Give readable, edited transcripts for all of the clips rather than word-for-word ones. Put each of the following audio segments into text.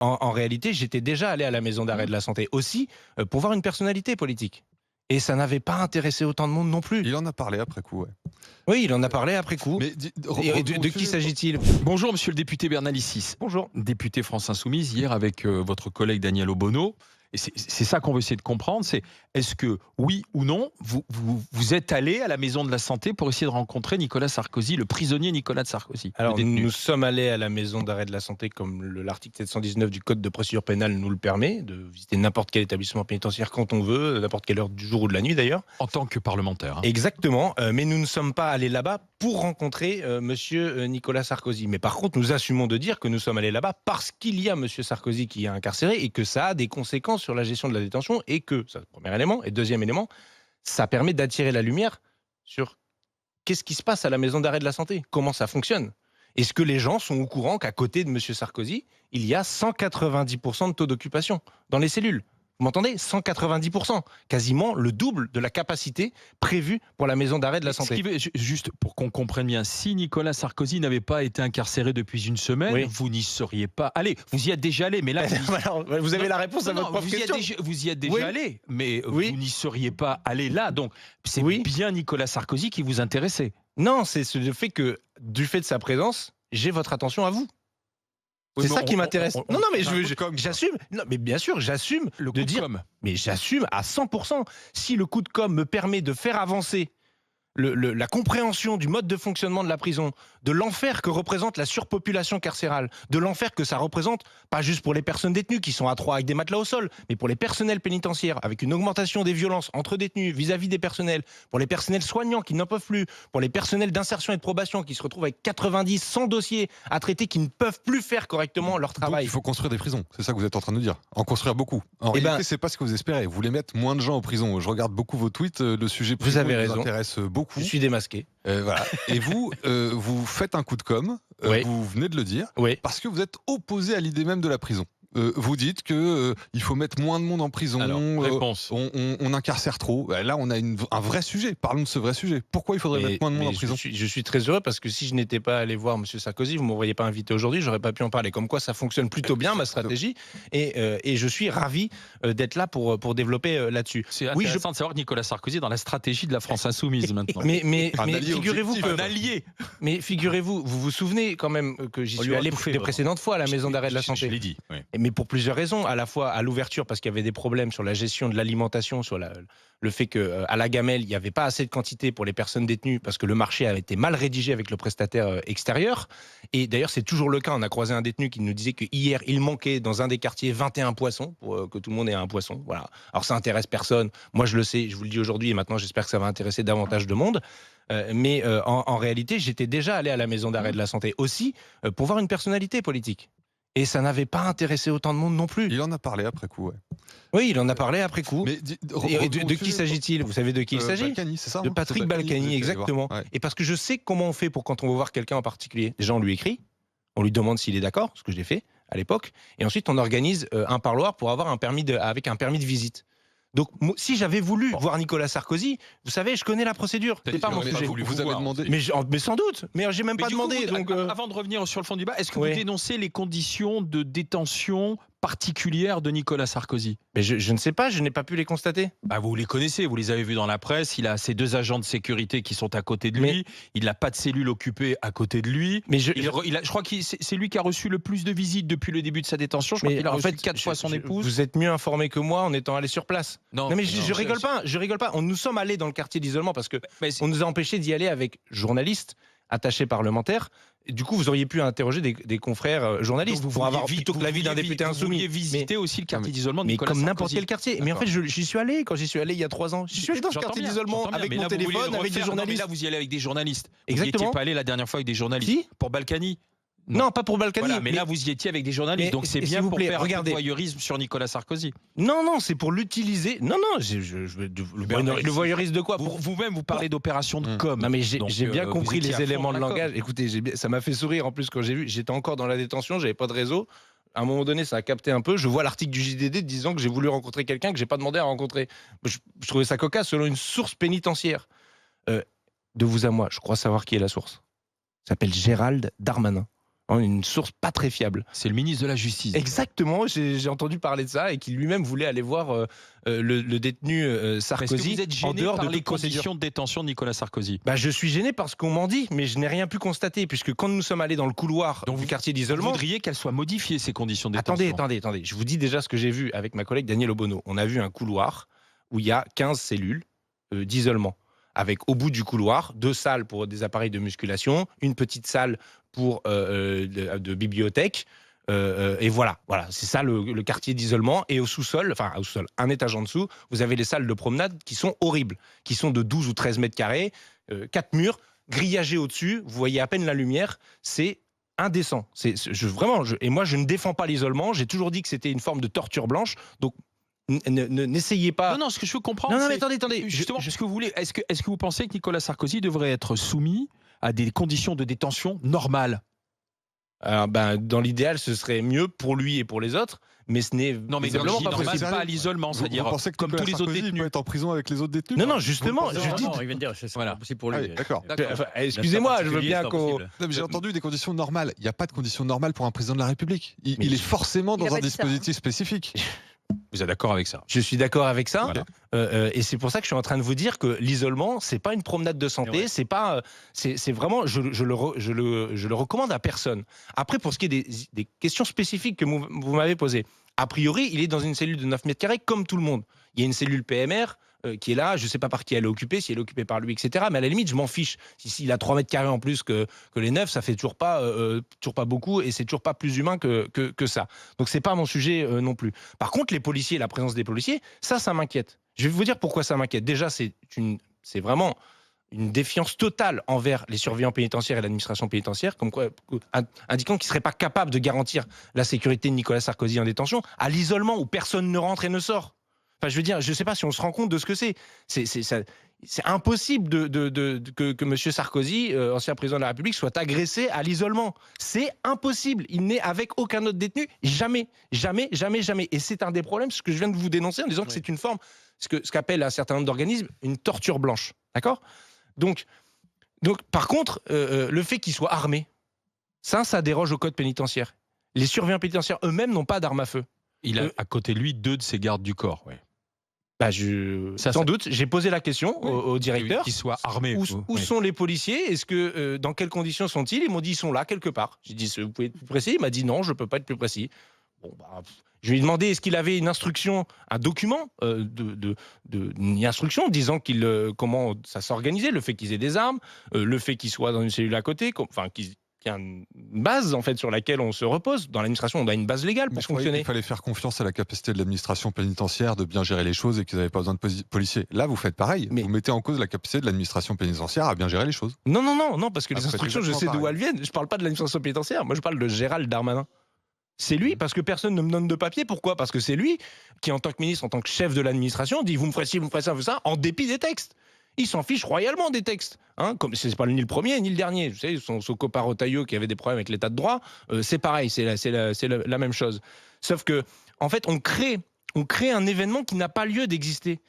En réalité, j'étais déjà allé à la maison d'arrêt de la Santé aussi pour voir une personnalité politique. Et ça n'avait pas intéressé autant de monde non plus. Il en a parlé après coup, ouais. Oui, il en a parlé après coup. Mais Et de qui s'agit-il? Bonjour Monsieur le député Bernalicis. Bonjour. Député France Insoumise, hier avec votre collègue Daniel Obono. Et c'est ça qu'on veut essayer de comprendre, c'est est-ce que, oui ou non, vous êtes allé à la Maison de la Santé pour essayer de rencontrer Nicolas Sarkozy, le prisonnier Nicolas Sarkozy? Alors, nous sommes allés à la maison d'arrêt de la Santé comme l'article 719 du Code de procédure pénale nous le permet, de visiter n'importe quel établissement pénitentiaire quand on veut, n'importe quelle heure du jour ou de la nuit d'ailleurs. En tant que parlementaire. Hein. Exactement, mais nous ne sommes pas allés là-bas pour rencontrer monsieur Nicolas Sarkozy. Mais par contre, nous assumons de dire que nous sommes allés là-bas parce qu'il y a monsieur Sarkozy qui est incarcéré et que ça a des conséquences sur la gestion de la détention et que, ça, premier élément, et deuxième élément, ça permet d'attirer la lumière sur qu'est-ce qui se passe à la maison d'arrêt de la Santé, comment ça fonctionne. Est-ce que les gens sont au courant qu'à côté de monsieur Sarkozy, il y a 190% de taux d'occupation dans les cellules? Vous m'entendez? 190%, quasiment le double de la capacité prévue pour la maison d'arrêt de la Santé. Juste pour qu'on comprenne bien, si Nicolas Sarkozy n'avait pas été incarcéré depuis une semaine, oui, vous n'y seriez pas allé. Vous y êtes déjà allé, mais là... vous avez la réponse à votre propre question. Vous y êtes déjà allé, mais oui, vous n'y seriez pas allé là. Donc, c'est bien Nicolas Sarkozy qui vous intéressait. Non, c'est le fait que, du fait de sa présence, j'ai votre attention à vous. C'est ça qui m'intéresse. Non, mais j'assume. Non, mais bien sûr, j'assume de dire. Mais j'assume à 100%. Si le coup de com' me permet de faire avancer la compréhension du mode de fonctionnement de la prison, de l'enfer que représente la surpopulation carcérale, de l'enfer que ça représente, pas juste pour les personnes détenues qui sont à 3 avec des matelas au sol, mais pour les personnels pénitentiaires, avec une augmentation des violences entre détenus vis-à-vis des personnels, pour les personnels soignants qui n'en peuvent plus, pour les personnels d'insertion et de probation qui se retrouvent avec 90, 100 dossiers à traiter, qui ne peuvent plus faire correctement leur travail. Donc, il faut construire des prisons, c'est ça que vous êtes en train de dire. En construire beaucoup. En réalité, c'est pas ce que vous espérez. Vous voulez mettre moins de gens en prison. Je regarde beaucoup vos tweets, le sujet prison vous avez raison. vous intéresse beaucoup. Je suis démasqué. Voilà. Et vous, vous faites un coup de com', vous venez de le dire, parce que vous êtes opposé à l'idée même de la prison. Vous dites que il faut mettre moins de monde en prison. Alors, réponse. On incarcère trop. Là, on a un vrai sujet. Parlons de ce vrai sujet. Pourquoi il faudrait mettre moins de monde en prison? Je suis très heureux parce que si je n'étais pas allé voir M. Sarkozy, vous ne m'auriez pas invité aujourd'hui, j'aurais pas pu en parler. Comme quoi, ça fonctionne plutôt bien, ma stratégie. Et je suis ravi d'être là pour développer là-dessus. C'est intéressant de savoir que Nicolas Sarkozy est dans la stratégie de la France Insoumise maintenant. Mais figurez-vous que... Mais figurez-vous, vous vous souvenez quand même que j'y suis allé des précédentes fois à la maison d'arrêt de la Santé. Je l'ai dit. Mais pour plusieurs raisons, à la fois à l'ouverture parce qu'il y avait des problèmes sur la gestion de l'alimentation, sur le fait qu'à la gamelle, il n'y avait pas assez de quantité pour les personnes détenues parce que le marché avait été mal rédigé avec le prestataire extérieur. Et d'ailleurs, c'est toujours le cas. On a croisé un détenu qui nous disait que hier, il manquait dans un des quartiers 21 poissons pour que tout le monde ait un poisson. Voilà. Alors ça intéresse personne. Moi, je le sais, je vous le dis aujourd'hui et maintenant, j'espère que ça va intéresser davantage de monde. Mais en réalité, j'étais déjà allé à la maison d'arrêt de la Santé aussi pour voir une personnalité politique. Et ça n'avait pas intéressé autant de monde non plus. Il en a parlé après coup, ouais. Oui, il en a parlé après coup. Mais de qui s'agit-il? Vous savez de qui il s'agit? Balkany, c'est ça? De Patrick Balkany, exactement. Ouais. Et parce que je sais comment on fait pour quand on veut voir quelqu'un en particulier. Déjà, on lui écrit, on lui demande s'il est d'accord, ce que j'ai fait à l'époque, et ensuite on organise un parloir pour avoir avec un permis de visite. Donc, si j'avais voulu voir Nicolas Sarkozy, vous savez, je connais la procédure. C'est pas mon sujet. Vous avez demandé. Mais sans doute. Mais j'ai même pas demandé. Avant de revenir sur le fond du débat, est-ce que vous dénoncez les conditions de détention particulières de Nicolas Sarkozy? Mais je ne sais pas, je n'ai pas pu les constater. Vous les connaissez, vous les avez vus dans la presse. Il a ses 2 agents de sécurité qui sont à côté de lui. Il n'a pas de cellule occupée à côté de lui. Mais je crois que c'est lui qui a reçu le plus de visites depuis le début de sa détention. Je crois qu'il a reçu 4 fois son épouse. Vous êtes mieux informé que moi en étant allé sur place. Non, mais je rigole pas. Je rigole pas. Nous sommes allés dans le quartier d'isolement parce que on nous a empêché d'y aller avec journalistes, attachés parlementaires. Et du coup, vous auriez pu interroger des confrères journalistes pour avoir plutôt que l'avis d'un député insoumis. Vous vouliez visiter aussi le quartier d'isolement de Nicolas Sarkozy. Mais comme n'importe quel quartier. Mais en fait, j'y suis allé quand j'y suis allé il y a 3 ans. J'y suis allé dans ce quartier d'isolement avec mon téléphone, avec des journalistes. Mais là, vous y allez avec des journalistes. Exactement. Vous n'y étiez pas allé la dernière fois avec des journalistes. Pour Balkany. Non, pas pour Balkany. Voilà, mais là, vous y étiez avec des journalistes, donc c'est bien pour faire un voyeurisme sur Nicolas Sarkozy. Non, c'est pour l'utiliser. Non, le voyeurisme de quoi? Vous-même, vous parlez d'opération de com. Non, mais j'ai bien compris les éléments de langage. Écoutez, ça m'a fait sourire en plus quand j'ai vu. J'étais encore dans la détention, j'avais pas de réseau. À un moment donné, ça a capté un peu. Je vois l'article du JDD disant que j'ai voulu rencontrer quelqu'un que j'ai pas demandé à rencontrer. Je trouvais ça cocasse selon une source pénitentiaire. De vous à moi, je crois savoir qui est la source. Ça s'appelle Gérald Darmanin. Une source pas très fiable. C'est le ministre de la Justice. Exactement, j'ai entendu parler de ça et qu'il lui-même voulait aller voir le détenu Sarkozy. Est-ce que vous êtes gêné en dehors par de les conditions de détention de Nicolas Sarkozy? Je suis gêné parce qu'on m'en dit, mais je n'ai rien pu constater, puisque quand nous sommes allés dans le couloir du quartier d'isolement... Vous voudriez qu'elles soient modifiées, ces conditions de détention? Attendez. Je vous dis déjà ce que j'ai vu avec ma collègue Daniel Obono. On a vu un couloir où il y a 15 cellules d'isolement, avec au bout du couloir 2 salles pour des appareils de musculation, une petite salle pour de bibliothèque, et voilà, c'est ça le quartier d'isolement. Et au sous-sol, un étage en dessous, vous avez les salles de promenade qui sont horribles, qui sont de 12 ou 13 mètres carrés, 4 murs, grillagés au-dessus, vous voyez à peine la lumière, c'est indécent. Et moi je ne défends pas l'isolement, j'ai toujours dit que c'était une forme de torture blanche, donc n'essayez pas. Non, ce que je veux comprendre. Non, mais attendez. Justement, ce que vous voulez. Est-ce que vous pensez que Nicolas Sarkozy devrait être soumis à des conditions de détention normales? Alors, dans l'idéal, ce serait mieux pour lui et pour les autres, mais ce n'est visiblement pas possible. Pas à l'isolement, c'est-à-dire comme tous les autres détenus. Il peut être en prison avec les autres détenus. Non, justement. Il vient de dire, c'est pas possible pour lui. D'accord. Excusez-moi, je veux bien qu'on. J'ai entendu des conditions normales. Il n'y a pas de conditions normales pour un président de la République. Il est forcément dans un dispositif spécifique. Vous êtes d'accord avec ça? Je suis d'accord avec ça. Voilà. Et c'est pour ça que je suis en train de vous dire que l'isolement, c'est pas une promenade de santé. C'est pas. C'est vraiment. Je le recommande à personne. Après, pour ce qui est des questions spécifiques que vous m'avez posées, a priori, il est dans une cellule de 9 mètres carrés comme tout le monde. Il y a une cellule PMR qui est là. Je ne sais pas par qui elle est occupée, si elle est occupée par lui, etc. Mais à la limite, je m'en fiche. S'il a 3 mètres carrés en plus que les 9, ça fait toujours pas beaucoup et c'est toujours pas plus humain que ça. Donc c'est pas mon sujet non plus. Par contre, les policiers, la présence des policiers, ça m'inquiète. Je vais vous dire pourquoi ça m'inquiète. Déjà, c'est vraiment une défiance totale envers les surveillants pénitentiaires et l'administration pénitentiaire, comme quoi, indiquant qu'ils ne seraient pas capables de garantir la sécurité de Nicolas Sarkozy en détention, à l'isolement où personne ne rentre et ne sort. Enfin, je veux dire, je ne sais pas si on se rend compte de ce que c'est. C'est impossible que M. Sarkozy, ancien président de la République, soit agressé à l'isolement. C'est impossible. Il n'est avec aucun autre détenu. Jamais. Et c'est un des problèmes, ce que je viens de vous dénoncer en disant que c'est une forme, ce qu'appellent un certain nombre d'organismes, une torture blanche. D'accord ? Donc, par contre, le fait qu'il soit armé, ça déroge au code pénitentiaire. Les surveillants pénitentiaires eux-mêmes n'ont pas d'armes à feu. Il a à côté de lui 2 de ses gardes du corps. Ouais. Sans doute, j'ai posé la question au directeur. Qu'ils soient armés. Où sont les policiers? Est-ce que dans quelles conditions sont-ils? Ils m'ont dit ils sont là quelque part. J'ai dit vous pouvez être plus précis? Il m'a dit non, je peux pas être plus précis. Je lui ai demandé est-ce qu'il avait une instruction, un document une instruction disant comment ça s'organisait, le fait qu'ils aient des armes, le fait qu'ils soient dans une cellule à côté, qu'il y a une base en fait sur laquelle on se repose. Dans l'administration, on a une base légale pour fonctionner. Il fallait faire confiance à la capacité de l'administration pénitentiaire de bien gérer les choses et qu'ils n'avaient pas besoin de policiers. Là, vous faites pareil. Vous mettez en cause la capacité de l'administration pénitentiaire à bien gérer les choses. Non, parce que les instructions, je sais d'où elles viennent. Je parle pas de l'administration pénitentiaire. Moi, je parle de Gérald Darmanin. C'est lui, parce que personne ne me donne de papier. Pourquoi? Parce que c'est lui qui, en tant que ministre, en tant que chef de l'administration, dit vous me ferez ci, vous me ferez ça, en dépit des textes. Il s'en fiche royalement des textes. Comme c'est pas ni le premier ni le dernier. Vous savez, son copain Rotaillot qui avait des problèmes avec l'état de droit, c'est pareil, c'est la même chose. Sauf que, en fait, on crée un événement qui n'a pas lieu d'exister.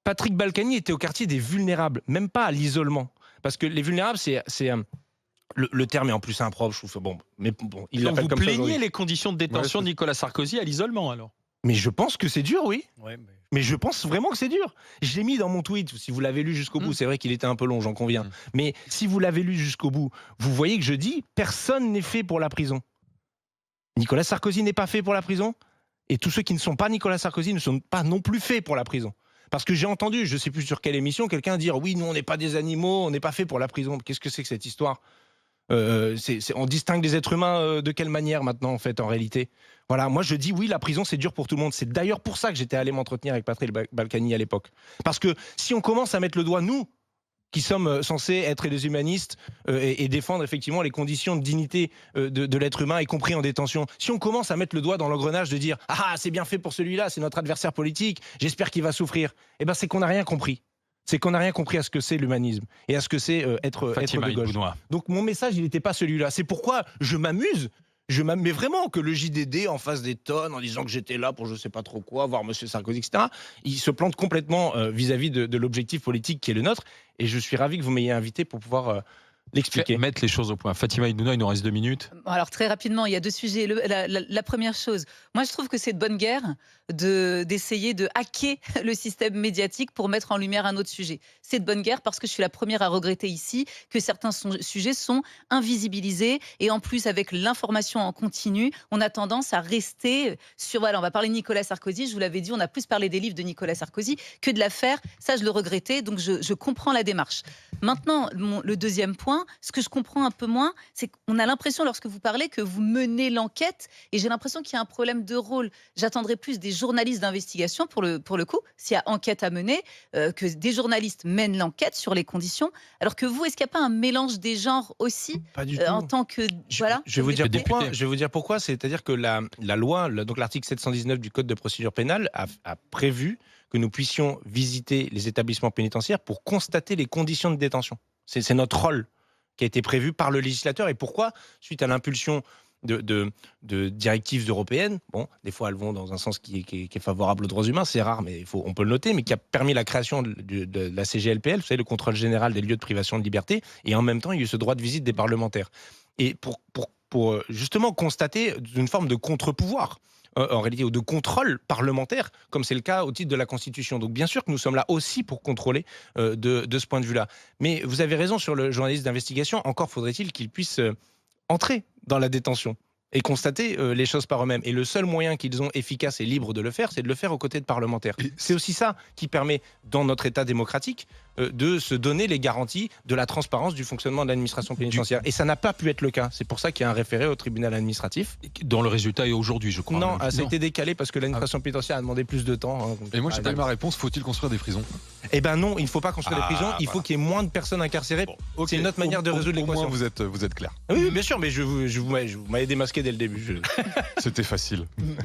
Patrick Balkany était au quartier des vulnérables, même pas à l'isolement. Parce que les vulnérables, le terme est en plus impropre, je trouve. Il l'appelle comme ça. Vous plaignez les conditions de détention de Nicolas Sarkozy à l'isolement, alors? Mais je pense que c'est dur, oui. Mais je pense vraiment que c'est dur. Je l'ai mis dans mon tweet, si vous l'avez lu jusqu'au bout. C'est vrai qu'il était un peu long, j'en conviens. Mais si vous l'avez lu jusqu'au bout, vous voyez que je dis personne n'est fait pour la prison. Nicolas Sarkozy n'est pas fait pour la prison. Et tous ceux qui ne sont pas Nicolas Sarkozy ne sont pas non plus faits pour la prison. Parce que j'ai entendu, je ne sais plus sur quelle émission, quelqu'un dire oui, nous on n'est pas des animaux, on n'est pas fait pour la prison. Qu'est-ce que c'est que cette histoire? On distingue les êtres humains de quelle manière maintenant, en fait, en réalité? Voilà, moi je dis oui, la prison c'est dur pour tout le monde. C'est d'ailleurs pour ça que j'étais allé m'entretenir avec Patrick Balkany à l'époque. Parce que si on commence à mettre le doigt, nous, qui sommes censés être des humanistes et défendre effectivement les conditions de dignité de l'être humain, y compris en détention, si on commence à mettre le doigt dans l'engrenage de dire « Ah, c'est bien fait pour celui-là, c'est notre adversaire politique, j'espère qu'il va souffrir », eh ben c'est qu'on n'a rien compris. C'est qu'on n'a rien compris à ce que c'est l'humanisme et à ce que c'est être de gauche. Donc mon message, il n'était pas celui-là. C'est pourquoi je m'amuse. Mais vraiment que le JDD en fasse des tonnes en disant que j'étais là pour je sais pas trop quoi, voir M. Sarkozy, etc. Il se plante complètement vis-à-vis de l'objectif politique qui est le nôtre. Et je suis ravi que vous m'ayez invité pour pouvoir l'expliquer. Mettre les choses au point. Fatima Idouna, il nous reste 2 minutes. Alors très rapidement, il y a 2 sujets. La première chose, moi je trouve que c'est de bonne guerre d'essayer de hacker le système médiatique pour mettre en lumière un autre sujet. C'est de bonne guerre parce que je suis la première à regretter ici que certains sujets sont invisibilisés et en plus avec l'information en continu, on a tendance à rester sur... Voilà, on va parler de Nicolas Sarkozy, je vous l'avais dit, on a plus parlé des livres de Nicolas Sarkozy que de l'affaire. Ça, je le regrettais, donc je comprends la démarche. Maintenant, le deuxième point, ce que je comprends un peu moins, c'est qu'on a l'impression, lorsque vous parlez, que vous menez l'enquête, et j'ai l'impression qu'il y a un problème de rôle. J'attendrai plus des journalistes d'investigation, pour le coup, s'il y a enquête à mener, que des journalistes mènent l'enquête sur les conditions, alors que vous, est-ce qu'il n'y a pas un mélange des genres aussi, pas du tout. En tant que... Voilà, je vais vous dire pourquoi. C'est-à-dire que la loi, donc l'article 719 du Code de procédure pénale a prévu que nous puissions visiter les établissements pénitentiaires pour constater les conditions de détention. C'est notre rôle qui a été prévu par le législateur. Et pourquoi ? Suite à l'impulsion de directives européennes, bon, des fois elles vont dans un sens qui est favorable aux droits humains, c'est rare, mais on peut le noter, mais qui a permis la création de la CGLPL, vous savez, le contrôle général des lieux de privation de liberté, et en même temps, il y a eu ce droit de visite des parlementaires. Et pour justement constater une forme de contre-pouvoir, en réalité, ou de contrôle parlementaire, comme c'est le cas au titre de la Constitution. Donc bien sûr que nous sommes là aussi pour contrôler de ce point de vue-là. Mais vous avez raison sur le journaliste d'investigation, encore faudrait-il qu'il puisse entrer dans la détention et constater les choses par eux-mêmes. Et le seul moyen qu'ils ont efficace et libre de le faire, c'est de le faire aux côtés de parlementaires. C'est aussi ça qui permet, dans notre État démocratique, de se donner les garanties de la transparence du fonctionnement de l'administration pénitentiaire. Et ça n'a pas pu être le cas. C'est pour ça qu'il y a un référé au tribunal administratif. Dont le résultat est aujourd'hui, je crois. Non, ça a été décalé parce que l'administration pénitentiaire a demandé plus de temps. Et moi, j'ai pas eu ma réponse. Faut-il construire des prisons ? Eh ben non, il ne faut pas construire des prisons. Il faut qu'il y ait moins de personnes incarcérées. Bon, okay. C'est une autre manière de résoudre l'équation. Au moins, vous êtes clair. Oui, bien sûr, mais vous m'avez démasqué dès le début. C'était facile.